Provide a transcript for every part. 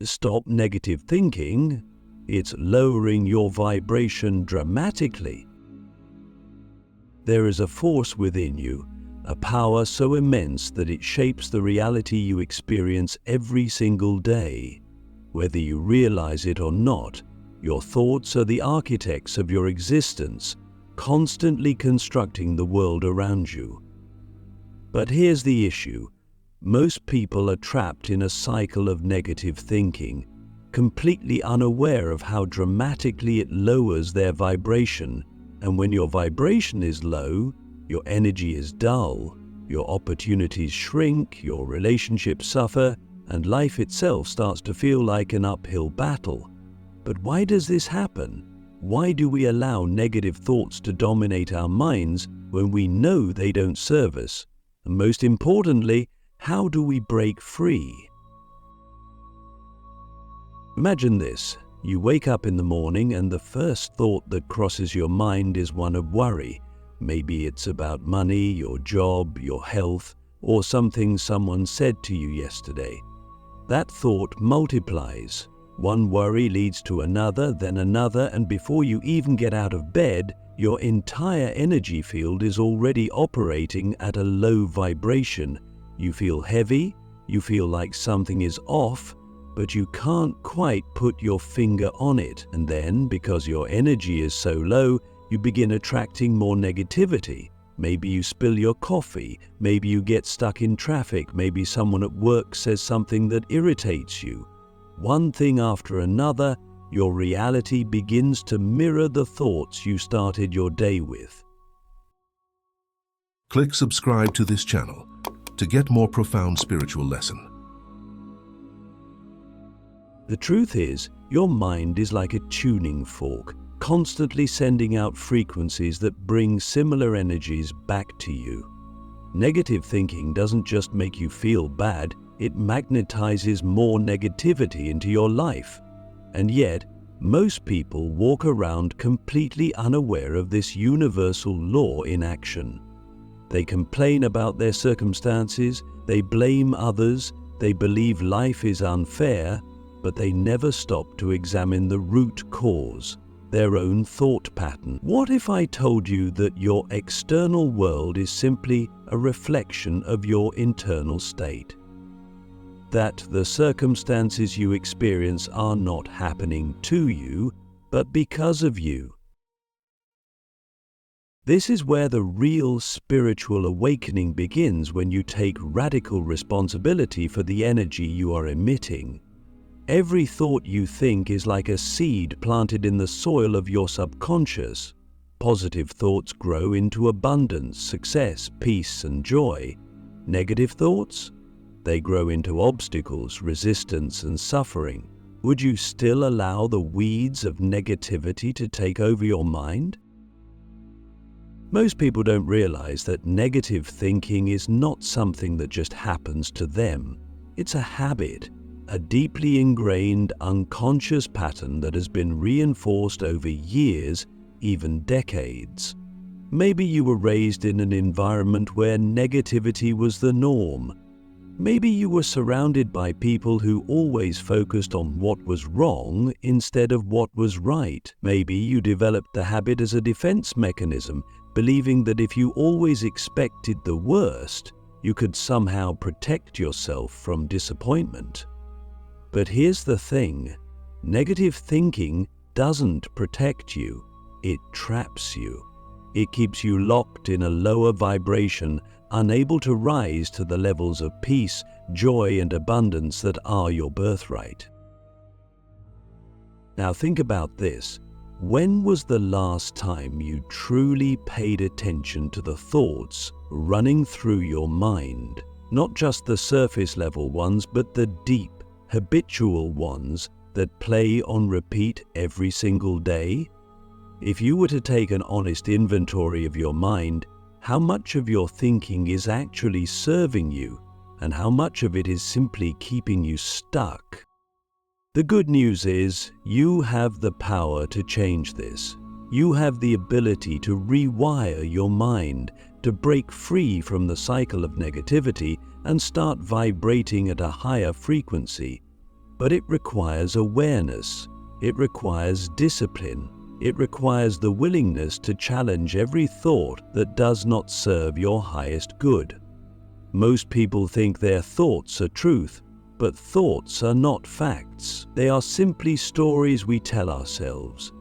stop negative thinking, it's lowering your vibration dramatically. There is a force within you, a power so immense that it shapes the reality you experience every single day. Whether you realize it or not, your thoughts are the architects of your existence, constantly constructing the world around you. But here's the issue. Most people are trapped in a cycle of negative thinking, completely unaware of how dramatically it lowers their vibration. And when your vibration is low, your energy is dull, your opportunities shrink, your relationships suffer, and life itself starts to feel like an uphill battle. But why does this happen? Why do we allow negative thoughts to dominate our minds when we know they don't serve us? And most importantly, how do we break free? Imagine this. You wake up in the morning and the first thought that crosses your mind is one of worry. Maybe it's about money, your job, your health, or something someone said to you yesterday. That thought multiplies. One worry leads to another, then another, and before you even get out of bed, your entire energy field is already operating at a low vibration. You feel heavy, you feel like something is off, but you can't quite put your finger on it. And then, because your energy is so low, you begin attracting more negativity. Maybe you spill your coffee, maybe you get stuck in traffic, maybe someone at work says something that irritates you. One thing after another, your reality begins to mirror the thoughts you started your day with. Click subscribe to this channel to get more profound spiritual lesson. The truth is, your mind is like a tuning fork, constantly sending out frequencies that bring similar energies back to you. Negative thinking doesn't just make you feel bad, it magnetizes more negativity into your life. And yet, most people walk around completely unaware of this universal law in action. They complain about their circumstances, they blame others, they believe life is unfair, but they never stop to examine the root cause, their own thought pattern. What if I told you that your external world is simply a reflection of your internal state? That the circumstances you experience are not happening to you, but because of you. This is where the real spiritual awakening begins, when you take radical responsibility for the energy you are emitting. Every thought you think is like a seed planted in the soil of your subconscious. Positive thoughts grow into abundance, success, peace, and joy. Negative thoughts? They grow into obstacles, resistance, and suffering. Would you still allow the weeds of negativity to take over your mind? Most people don't realize that negative thinking is not something that just happens to them. It's a habit. A deeply ingrained unconscious pattern that has been reinforced over years, even decades. Maybe you were raised in an environment where negativity was the norm. Maybe you were surrounded by people who always focused on what was wrong instead of what was right. Maybe you developed the habit as a defense mechanism, believing that if you always expected the worst, you could somehow protect yourself from disappointment. But here's the thing, negative thinking doesn't protect you, it traps you. It keeps you locked in a lower vibration, unable to rise to the levels of peace, joy, and abundance that are your birthright. Now think about this. When was the last time you truly paid attention to the thoughts running through your mind? Not just the surface level ones, but the deep, habitual ones that play on repeat every single day? If you were to take an honest inventory of your mind, how much of your thinking is actually serving you, and how much of it is simply keeping you stuck? The good news is, you have the power to change this. You have the ability to rewire your mind, to break free from the cycle of negativity and start vibrating at a higher frequency. But it requires awareness, it requires discipline, it requires the willingness to challenge every thought that does not serve your highest good. Most people think their thoughts are truth, but thoughts are not facts. They are simply stories we tell ourselves.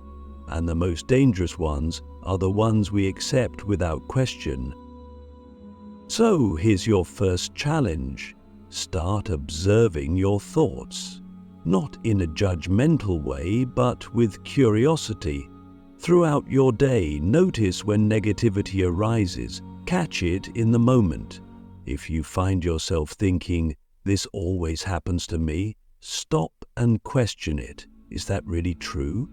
And the most dangerous ones are the ones we accept without question. So here's your first challenge. Start observing your thoughts. Not in a judgmental way, but with curiosity. Throughout your day, notice when negativity arises. Catch it in the moment. If you find yourself thinking, "This always happens to me," stop and question it. Is that really true?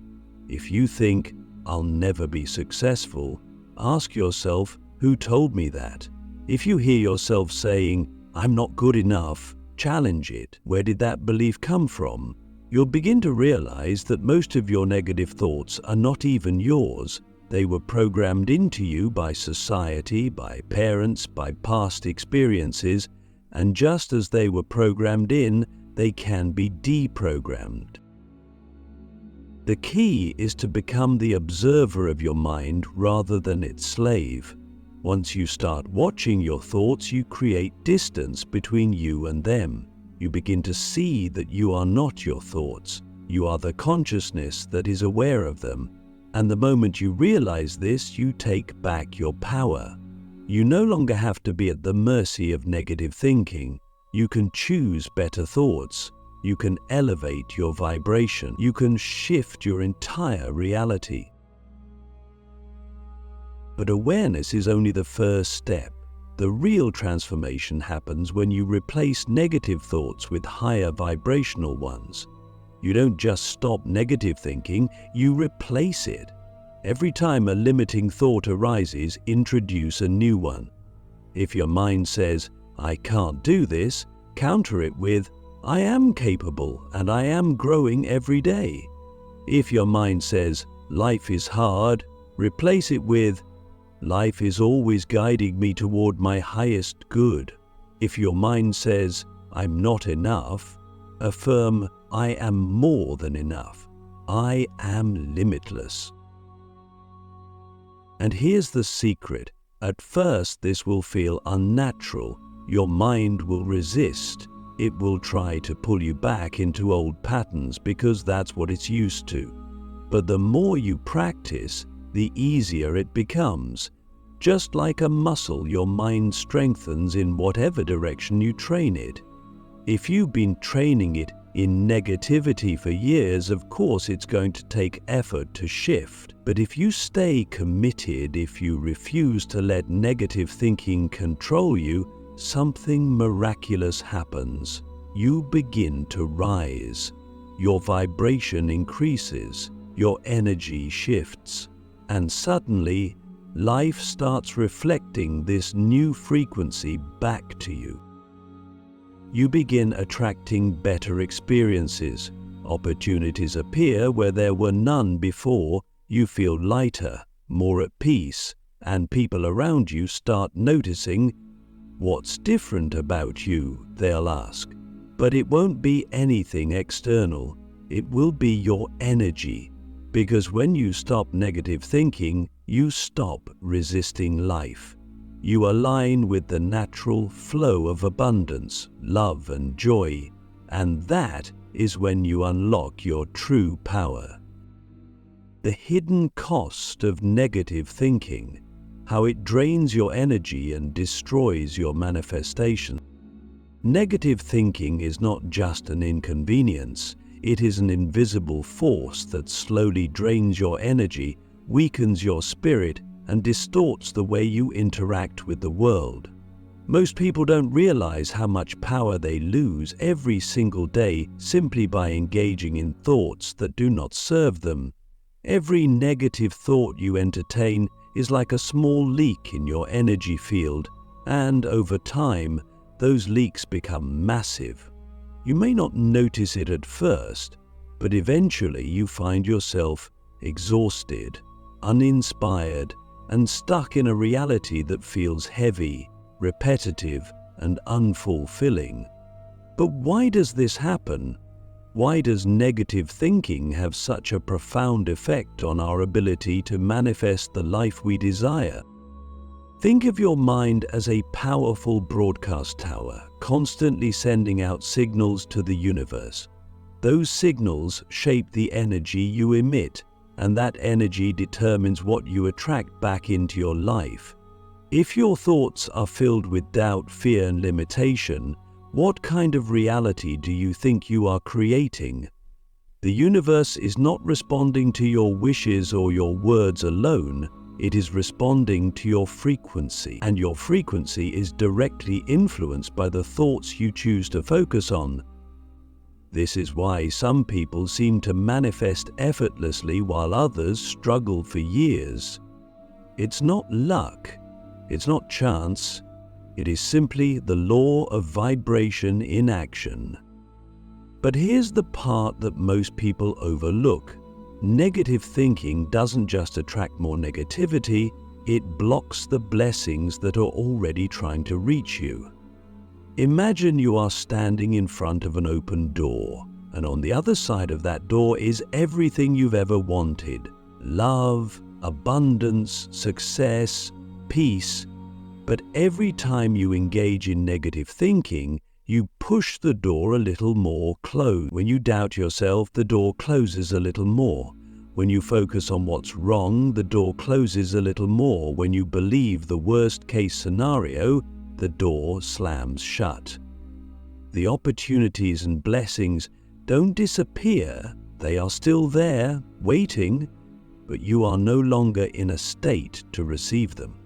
If you think, "I'll never be successful," ask yourself, who told me that? If you hear yourself saying, "I'm not good enough," challenge it. Where did that belief come from? You'll begin to realize that most of your negative thoughts are not even yours. They were programmed into you by society, by parents, by past experiences, and just as they were programmed in, they can be deprogrammed. The key is to become the observer of your mind rather than its slave. Once you start watching your thoughts, you create distance between you and them. You begin to see that you are not your thoughts. You are the consciousness that is aware of them. And the moment you realize this, you take back your power. You no longer have to be at the mercy of negative thinking. You can choose better thoughts. You can elevate your vibration. You can shift your entire reality. But awareness is only the first step. The real transformation happens when you replace negative thoughts with higher vibrational ones. You don't just stop negative thinking, you replace it. Every time a limiting thought arises, introduce a new one. If your mind says, "I can't do this," counter it with, "I am capable and I am growing every day." If your mind says, "Life is hard," replace it with, "Life is always guiding me toward my highest good." If your mind says, "I'm not enough," affirm, "I am more than enough. I am limitless." And here's the secret. At first, this will feel unnatural. Your mind will resist. It will try to pull you back into old patterns because that's what it's used to. But the more you practice, the easier it becomes. Just like a muscle, your mind strengthens in whatever direction you train it. If you've been training it in negativity for years, of course it's going to take effort to shift. But if you stay committed, if you refuse to let negative thinking control you, something miraculous happens. You begin to rise. Your vibration increases, your energy shifts, and suddenly, life starts reflecting this new frequency back to you. You begin attracting better experiences. Opportunities appear where there were none before. You feel lighter, more at peace, and people around you start noticing, "What's different about you?" they'll ask. But it won't be anything external. It will be your energy. Because when you stop negative thinking, you stop resisting life. You align with the natural flow of abundance, love, and joy, and that is when you unlock your true power. The hidden cost of negative thinking, how it drains your energy and destroys your manifestation. Negative thinking is not just an inconvenience, it is an invisible force that slowly drains your energy, weakens your spirit, and distorts the way you interact with the world. Most people don't realize how much power they lose every single day simply by engaging in thoughts that do not serve them. Every negative thought you entertain is like a small leak in your energy field, and over time, those leaks become massive. You may not notice it at first, but eventually you find yourself exhausted, uninspired, and stuck in a reality that feels heavy, repetitive, and unfulfilling. But why does this happen? Why does negative thinking have such a profound effect on our ability to manifest the life we desire? Think of your mind as a powerful broadcast tower, constantly sending out signals to the universe. Those signals shape the energy you emit, and that energy determines what you attract back into your life. If your thoughts are filled with doubt, fear, and limitation, what kind of reality do you think you are creating? The universe is not responding to your wishes or your words alone. It is responding to your frequency, and your frequency is directly influenced by the thoughts you choose to focus on. This is why some people seem to manifest effortlessly while others struggle for years. It's not luck. It's not chance. It is simply the law of vibration in action. But here's the part that most people overlook. Negative thinking doesn't just attract more negativity, it blocks the blessings that are already trying to reach you. Imagine you are standing in front of an open door, and on the other side of that door is everything you've ever wanted: love, abundance, success, peace. But every time you engage in negative thinking, you push the door a little more closed. When you doubt yourself, the door closes a little more. When you focus on what's wrong, the door closes a little more. When you believe the worst-case scenario, the door slams shut. The opportunities and blessings don't disappear. They are still there, waiting, but you are no longer in a state to receive them.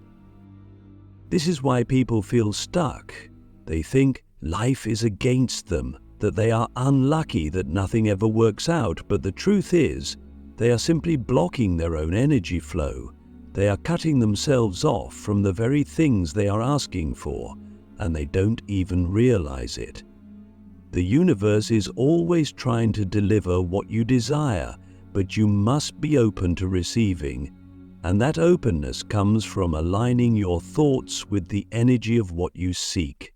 This is why people feel stuck. They think life is against them, that they are unlucky, that nothing ever works out. But the truth is, they are simply blocking their own energy flow. They are cutting themselves off from the very things they are asking for, and they don't even realize it. The universe is always trying to deliver what you desire, but you must be open to receiving. And that openness comes from aligning your thoughts with the energy of what you seek.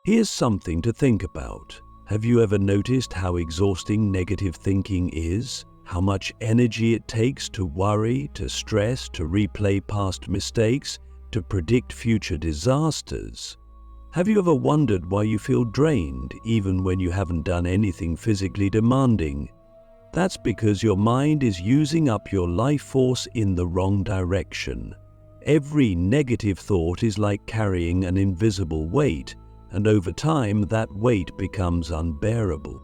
Here's something to think about. Have you ever noticed how exhausting negative thinking is? How much energy it takes to worry, to stress, to replay past mistakes, to predict future disasters? Have you ever wondered why you feel drained even when you haven't done anything physically demanding? That's because your mind is using up your life force in the wrong direction. Every negative thought is like carrying an invisible weight, and over time that weight becomes unbearable.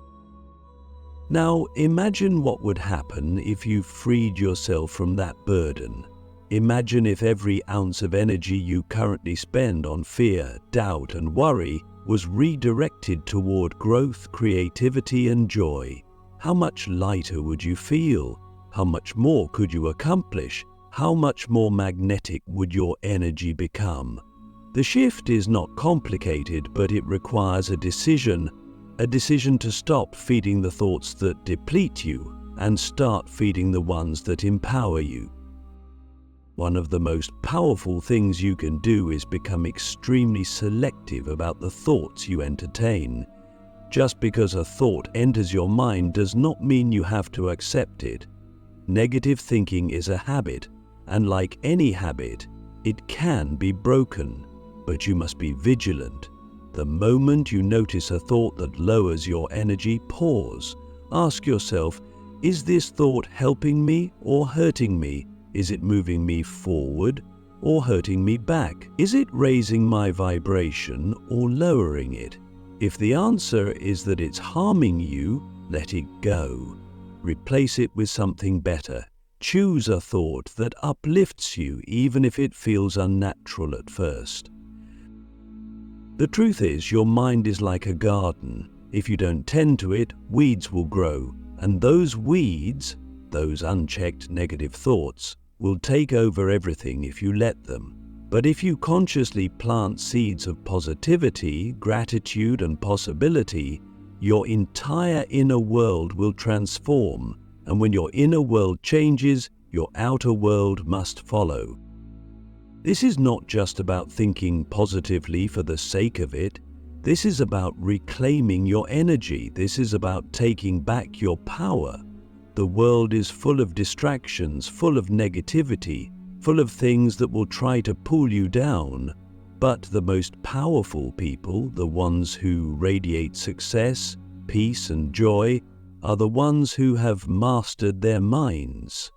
Now imagine what would happen if you freed yourself from that burden. Imagine if every ounce of energy you currently spend on fear, doubt, and worry was redirected toward growth, creativity, and joy. How much lighter would you feel? How much more could you accomplish? How much more magnetic would your energy become? The shift is not complicated, but it requires a decision to stop feeding the thoughts that deplete you and start feeding the ones that empower you. One of the most powerful things you can do is become extremely selective about the thoughts you entertain. Just because a thought enters your mind does not mean you have to accept it. Negative thinking is a habit, and like any habit, it can be broken, but you must be vigilant. The moment you notice a thought that lowers your energy, pause. Ask yourself, is this thought helping me or hurting me? Is it moving me forward or hurting me back? Is it raising my vibration or lowering it? If the answer is that it's harming you, let it go. Replace it with something better. Choose a thought that uplifts you even if it feels unnatural at first. The truth is, your mind is like a garden. If you don't tend to it, weeds will grow, and those weeds, those unchecked negative thoughts, will take over everything if you let them. But if you consciously plant seeds of positivity, gratitude, and possibility, your entire inner world will transform, and when your inner world changes, your outer world must follow. This is not just about thinking positively for the sake of it. This is about reclaiming your energy. This is about taking back your power. The world is full of distractions, full of negativity, full of things that will try to pull you down. But the most powerful people, the ones who radiate success, peace, and joy, are the ones who have mastered their minds.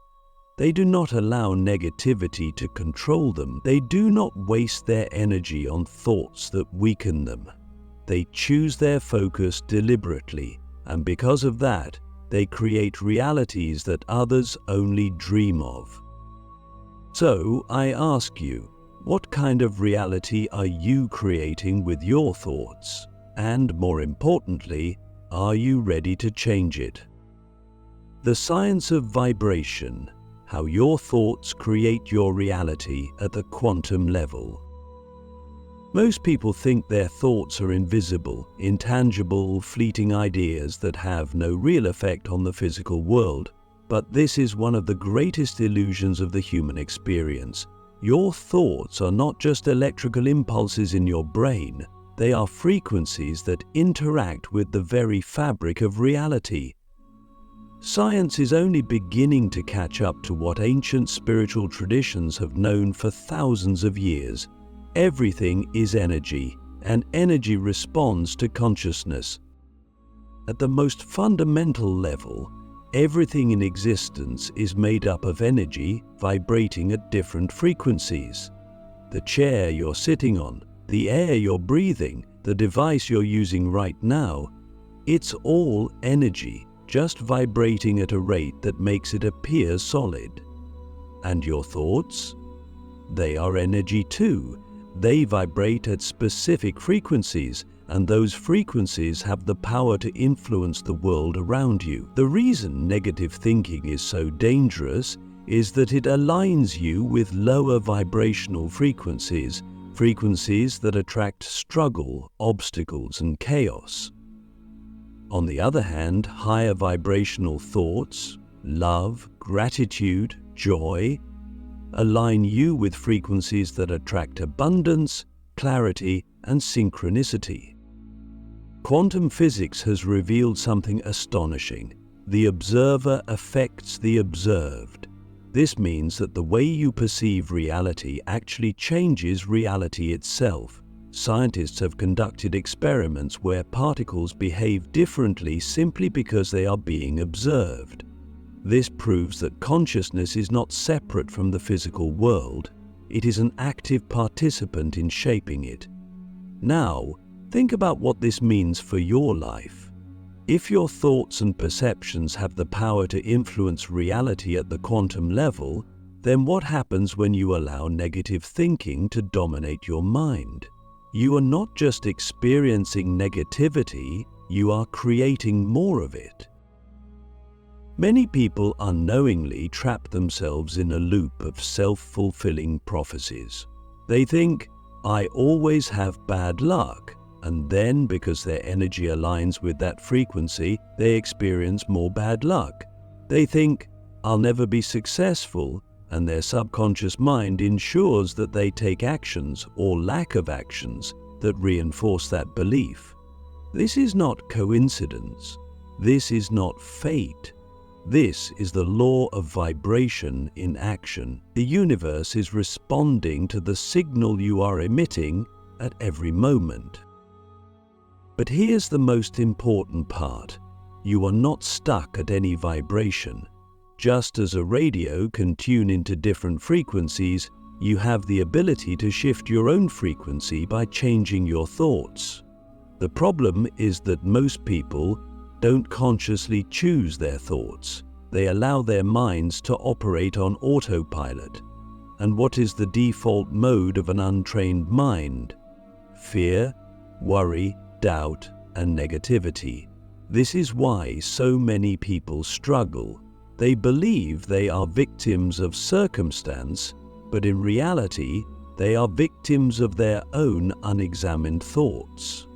They do not allow negativity to control them. They do not waste their energy on thoughts that weaken them. They choose their focus deliberately, and because of that, they create realities that others only dream of. So, I ask you, what kind of reality are you creating with your thoughts? And more importantly, are you ready to change it? The science of vibration, how your thoughts create your reality at the quantum level. Most people think their thoughts are invisible, intangible, fleeting ideas that have no real effect on the physical world. But this is one of the greatest illusions of the human experience. Your thoughts are not just electrical impulses in your brain. They are frequencies that interact with the very fabric of reality. Science is only beginning to catch up to what ancient spiritual traditions have known for thousands of years. Everything is energy, and energy responds to consciousness. At the most fundamental level, everything in existence is made up of energy vibrating at different frequencies. The chair you're sitting on, the air you're breathing, the device you're using right now, it's all energy, just vibrating at a rate that makes it appear solid. And your thoughts? They are energy too. They vibrate at specific frequencies, and those frequencies have the power to influence the world around you. The reason negative thinking is so dangerous is that it aligns you with lower vibrational frequencies, frequencies that attract struggle, obstacles, and chaos. On the other hand, higher vibrational thoughts, love, gratitude, joy, align you with frequencies that attract abundance, clarity, and synchronicity. Quantum physics has revealed something astonishing. The observer affects the observed. This means that the way you perceive reality actually changes reality itself. Scientists have conducted experiments where particles behave differently simply because they are being observed. This proves that consciousness is not separate from the physical world. It is an active participant in shaping it. Now, think about what this means for your life. If your thoughts and perceptions have the power to influence reality at the quantum level, then what happens when you allow negative thinking to dominate your mind? You are not just experiencing negativity, you are creating more of it. Many people unknowingly trap themselves in a loop of self-fulfilling prophecies. They think, I always have bad luck, and then because their energy aligns with that frequency, they experience more bad luck. They think, I'll never be successful, and their subconscious mind ensures that they take actions or lack of actions that reinforce that belief. This is not coincidence. This is not fate. This is the law of vibration in action. The universe is responding to the signal you are emitting at every moment. But here's the most important part. You are not stuck at any vibration. Just as a radio can tune into different frequencies, you have the ability to shift your own frequency by changing your thoughts. The problem is that most people don't consciously choose their thoughts. They allow their minds to operate on autopilot. And what is the default mode of an untrained mind? Fear, worry, doubt, and negativity. This is why so many people struggle. They believe they are victims of circumstance, but in reality, they are victims of their own unexamined thoughts.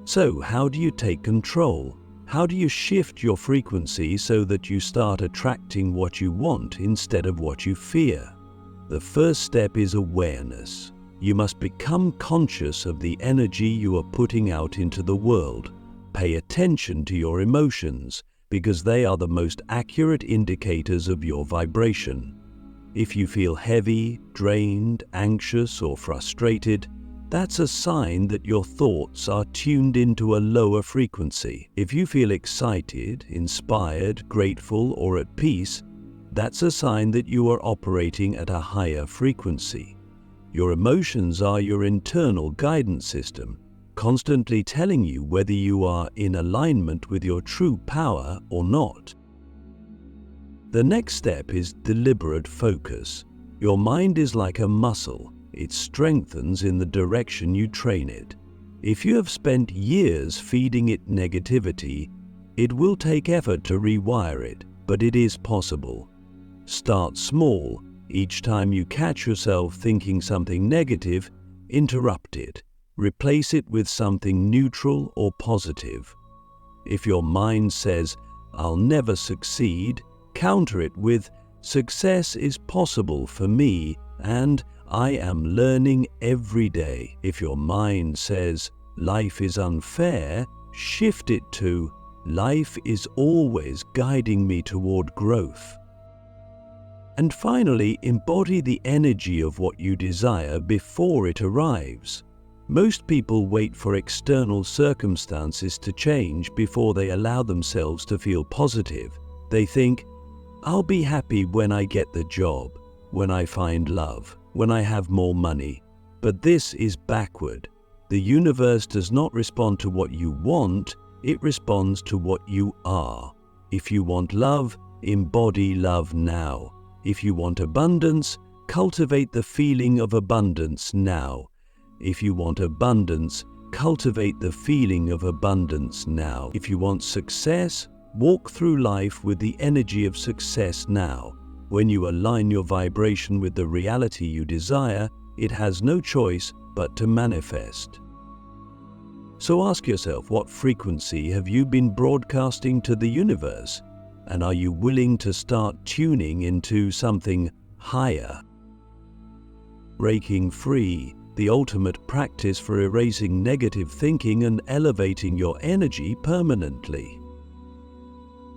So, how do you take control? How do you shift your frequency so that you start attracting what you want instead of what you fear? The first step is awareness. You must become conscious of the energy you are putting out into the world. Pay attention to your emotions, because they are the most accurate indicators of your vibration. If you feel heavy, drained, anxious, or frustrated, that's a sign that your thoughts are tuned into a lower frequency. If you feel excited, inspired, grateful, or at peace, that's a sign that you are operating at a higher frequency. Your emotions are your internal guidance system, constantly telling you whether you are in alignment with your true power or not. The next step is deliberate focus. Your mind is like a muscle. It strengthens in the direction you train it. If you have spent years feeding it negativity, it will take effort to rewire it, but it is possible. Start small. Each time you catch yourself thinking something negative, interrupt it. Replace it with something neutral or positive. If your mind says, "I'll never succeed," counter it with, "Success is possible for me," and "I am learning every day." If your mind says, "Life is unfair," shift it to, "Life is always guiding me toward growth." And finally, embody the energy of what you desire before it arrives. Most people wait for external circumstances to change before they allow themselves to feel positive. They think, "I'll be happy when I get the job, when I find love, when I have more money." But this is backward. The universe does not respond to what you want, it responds to what you are. If you want love, embody love now. If you want abundance, cultivate the feeling of abundance now. If you want abundance, cultivate the feeling of abundance now. If you want success, walk through life with the energy of success now. When you align your vibration with the reality you desire, it has no choice but to manifest. So ask yourself, what frequency have you been broadcasting to the universe? And are you willing to start tuning into something higher? Breaking free, the ultimate practice for erasing negative thinking and elevating your energy permanently.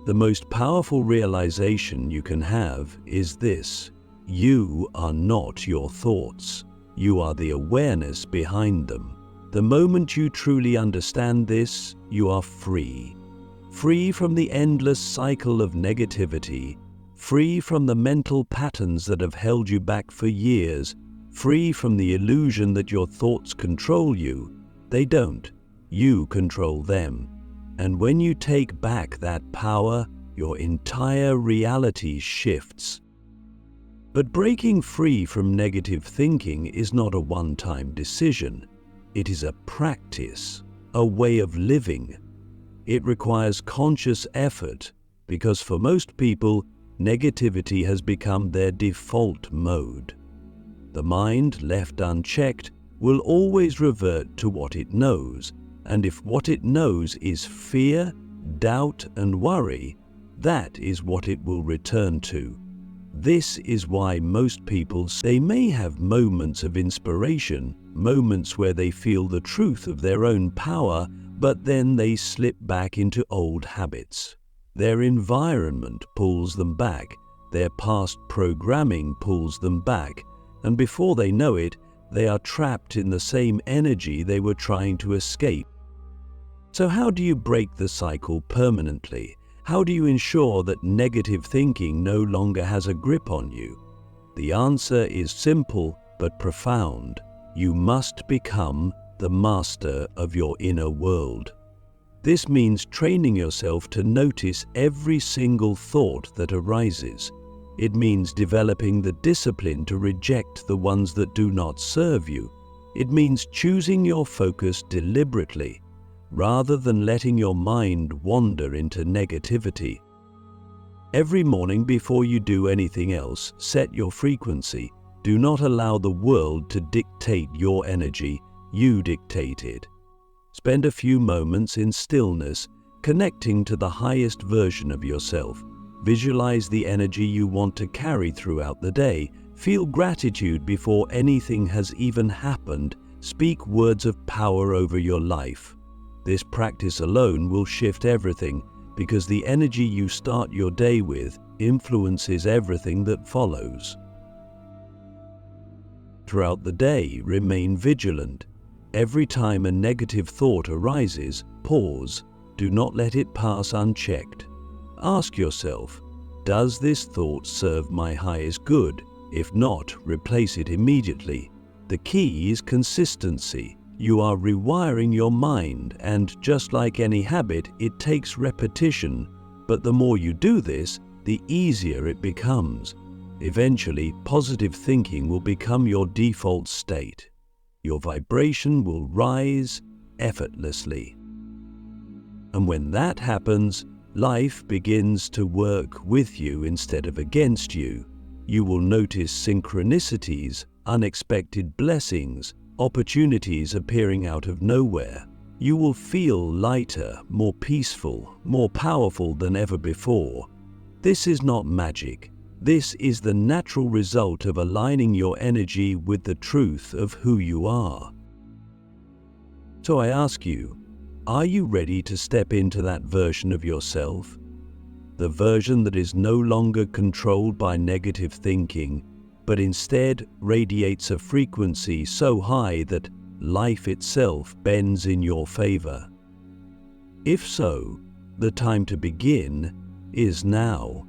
The most powerful realization you can have is this: you are not your thoughts. You are the awareness behind them. The moment you truly understand this, you are free. Free from the endless cycle of negativity, free from the mental patterns that have held you back for years, free from the illusion that your thoughts control you. They don't. You control them. And when you take back that power, your entire reality shifts. But breaking free from negative thinking is not a one-time decision. It is a practice, a way of living. It requires conscious effort because for most people, negativity has become their default mode. The mind, left unchecked, will always revert to what it knows, and if what it knows is fear, doubt, and worry, that is what it will return to. This is why most people say they may have moments of inspiration, moments where they feel the truth of their own power, but then they slip back into old habits. Their environment pulls them back, their past programming pulls them back, and before they know it, they are trapped in the same energy they were trying to escape. So how do you break the cycle permanently? How do you ensure that negative thinking no longer has a grip on you? The answer is simple but profound. You must become the master of your inner world. This means training yourself to notice every single thought that arises. It means developing the discipline to reject the ones that do not serve you. It means choosing your focus deliberately, rather than letting your mind wander into negativity. Every morning before you do anything else, set your frequency. Do not allow the world to dictate your energy, you dictate it. Spend a few moments in stillness, connecting to the highest version of yourself. Visualize the energy you want to carry throughout the day. Feel gratitude before anything has even happened. Speak words of power over your life. This practice alone will shift everything, because the energy you start your day with influences everything that follows. Throughout the day, remain vigilant. Every time a negative thought arises, pause. Do not let it pass unchecked. Ask yourself, does this thought serve my highest good? If not, replace it immediately. The key is consistency. You are rewiring your mind, and just like any habit, it takes repetition. But the more you do this, the easier it becomes. Eventually, positive thinking will become your default state. Your vibration will rise effortlessly. And when that happens, life begins to work with you instead of against you. You will notice synchronicities, unexpected blessings, opportunities appearing out of nowhere. You will feel lighter, more peaceful, more powerful than ever before. This is not magic. This is the natural result of aligning your energy with the truth of who you are. So I ask you, are you ready to step into that version of yourself? The version that is no longer controlled by negative thinking, but instead radiates a frequency so high that life itself bends in your favor. If so, the time to begin is now.